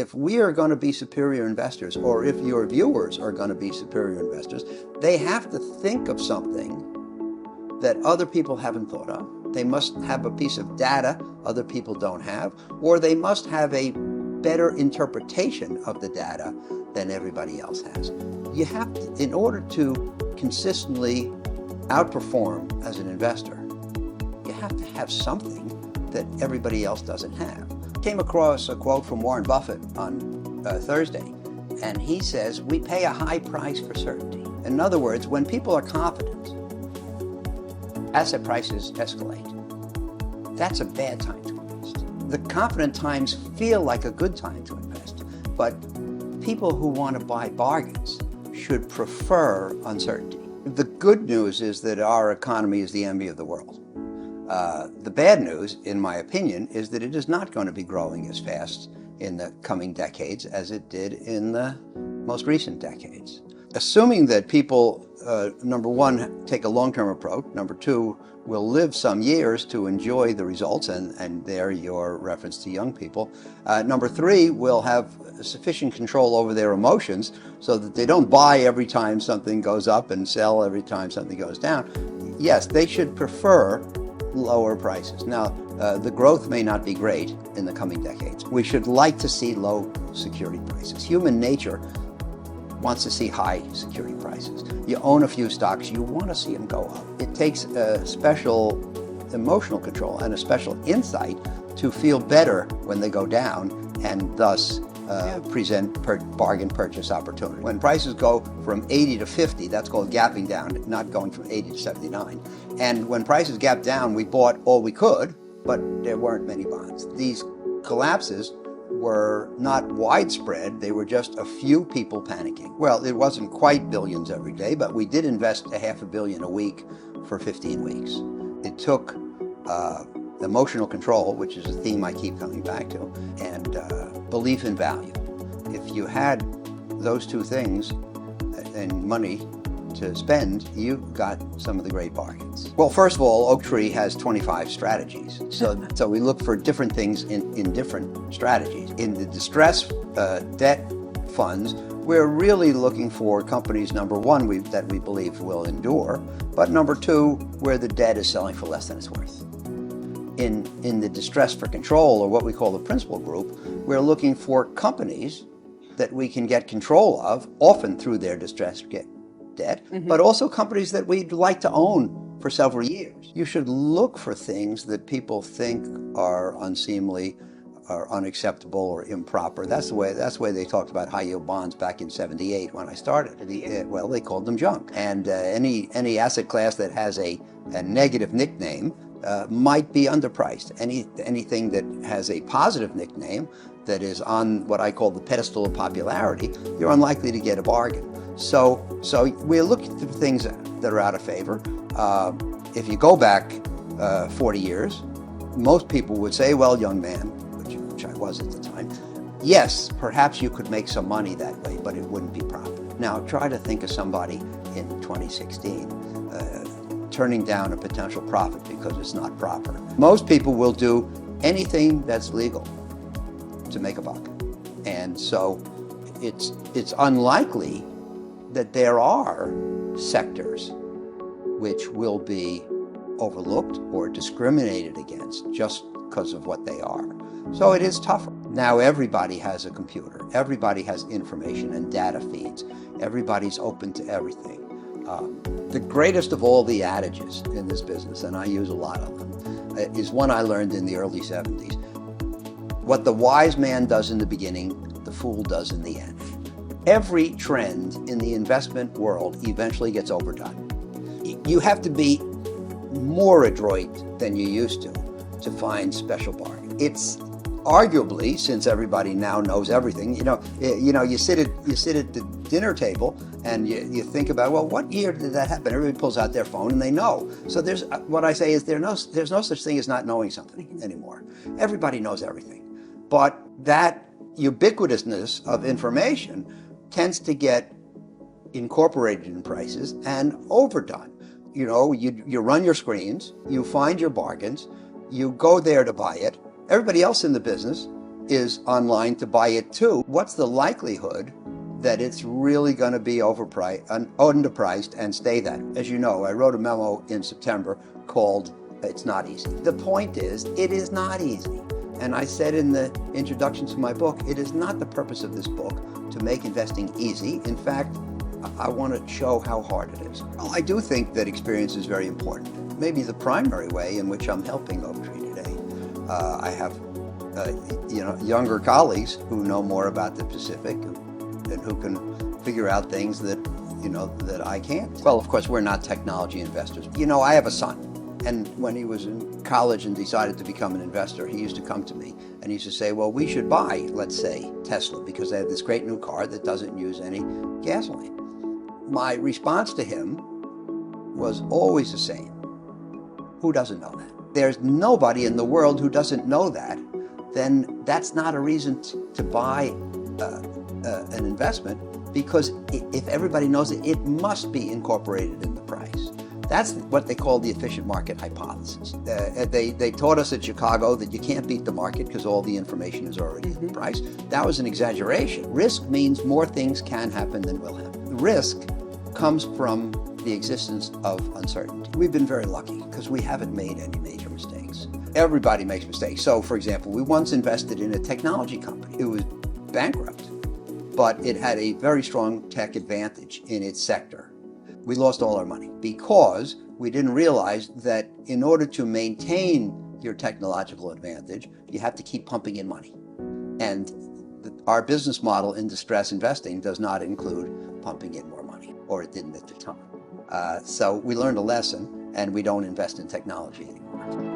if we are going to be superior investors, or if your viewers are going to be superior investors, they have to think of something that other people haven't thought of. They must have a piece of data other people don't have, or they must have a better interpretation of the data than everybody else has. You have to, in order to consistently outperform as an investor, you have to have something that everybody else doesn't have. Came across a quote from Warren Buffett on Thursday, and he says, "We pay a high price for certainty." In other words, when people are confident, asset prices escalate. That's a bad time to invest. The confident times feel like a good time to invest, but people who want to buy bargains should prefer uncertainty. The good news is that our economy is the envy of the world. The bad news, in my opinion, is that it is not going to be growing as fast in the coming decades as it did in the most recent decades. Assuming that people, number one, take a long-term approach, number two, will live some years to enjoy the results, and there your reference to young people. Number three, will have sufficient control over their emotions so that they don't buy every time something goes up and sell every time something goes down. Yes, they should prefer lower prices. Now, the growth may not be great in the coming decades. We should like to see low security prices. Human nature wants to see high security prices. You own a few stocks, you want to see them go up. It takes a special emotional control and a special insight to feel better when they go down, and thus present bargain purchase opportunity. When prices go from 80 to 50, that's called gapping down, not going from 80 to 79. And when prices gap down, we bought all we could, but there weren't many bonds. These collapses were not widespread, they were just a few people panicking. Well, it wasn't quite billions every day, but we did invest $500 million a week for 15 weeks. It took emotional control, which is a theme I keep coming back to, and belief in value. If you had those two things and money to spend, you got some of the great bargains. Well, first of all, Oaktree has 25 strategies. So we look for different things in different strategies. In the distress debt funds, we're really looking for companies, number one, that we believe will endure, but number two, where the debt is selling for less than it's worth. In the distress for control, or what we call the principal group, we're looking for companies that we can get control of, often through their distressed debt, but also companies that we'd like to own for several years. You should look for things that people think are unseemly, or unacceptable, or improper. That's the way they talked about high yield bonds back in '78 when I started. Well, they called them junk. And any asset class that has a negative nickname might be underpriced. Anything that has a positive nickname that is on what I call the pedestal of popularity, you're unlikely to get a bargain. So we're looking for things that are out of favor. If you go back 40 years, most people would say, well, young man, which I was at the time, yes, perhaps you could make some money that way, but it wouldn't be proper. Now try to think of somebody in 2016 turning down a potential profit because it's not proper. Most people will do anything that's legal to make a buck. And so it's unlikely that there are sectors which will be overlooked or discriminated against just because of what they are. So it is tougher. Now everybody has a computer. Everybody has information and data feeds. Everybody's open to everything. The greatest of all the adages in this business, and I use a lot of them, is one I learned in the early 70s. What the wise man does in the beginning, the fool does in the end. Every trend in the investment world eventually gets overdone. You have to be more adroit than you used to find special bargains. It's arguably, since everybody now knows everything, you sit at the dinner table and you think about, well, what year did that happen? Everybody pulls out their phone and they know. So there's what I say is there's no such thing as not knowing something anymore. Everybody knows everything, but that ubiquitousness of information tends to get incorporated in prices and overdone. You run your screens, you find your bargains, you go there to buy it. Everybody else in the business is online to buy it too. What's the likelihood that it's really going to be underpriced and stay that? As you know, I wrote a memo in September called It's Not Easy. The point is, it is not easy. And I said in the introduction to my book, it is not the purpose of this book to make investing easy. In fact, I want to show how hard it is. Well, I do think that experience is very important. Maybe the primary way in which I'm helping Oaktree today. I have younger colleagues who know more about the Pacific and who can figure out things that I can't. Well, of course, we're not technology investors. I have a son, and when he was in college and decided to become an investor, he used to come to me and he used to say, well, we should buy, let's say, Tesla, because they have this great new car that doesn't use any gasoline. My response to him was always the same. Who doesn't know that? There's nobody in the world who doesn't know that. Then that's not a reason to buy an investment, because if everybody knows it, it must be incorporated in the price. That's what they call the efficient market hypothesis. They taught us at Chicago that you can't beat the market because all the information is already in the price. That was an exaggeration. Risk means more things can happen than will happen. The risk comes from the existence of uncertainty. We've been very lucky because we haven't made any major mistakes. Everybody makes mistakes. So, for example, we once invested in a technology company. It was bankrupt, but it had a very strong tech advantage in its sector. We lost all our money because we didn't realize that in order to maintain your technological advantage, you have to keep pumping in money. And our business model in distress investing does not include pumping in more money, or it didn't at the time. So we learned a lesson, and we don't invest in technology anymore.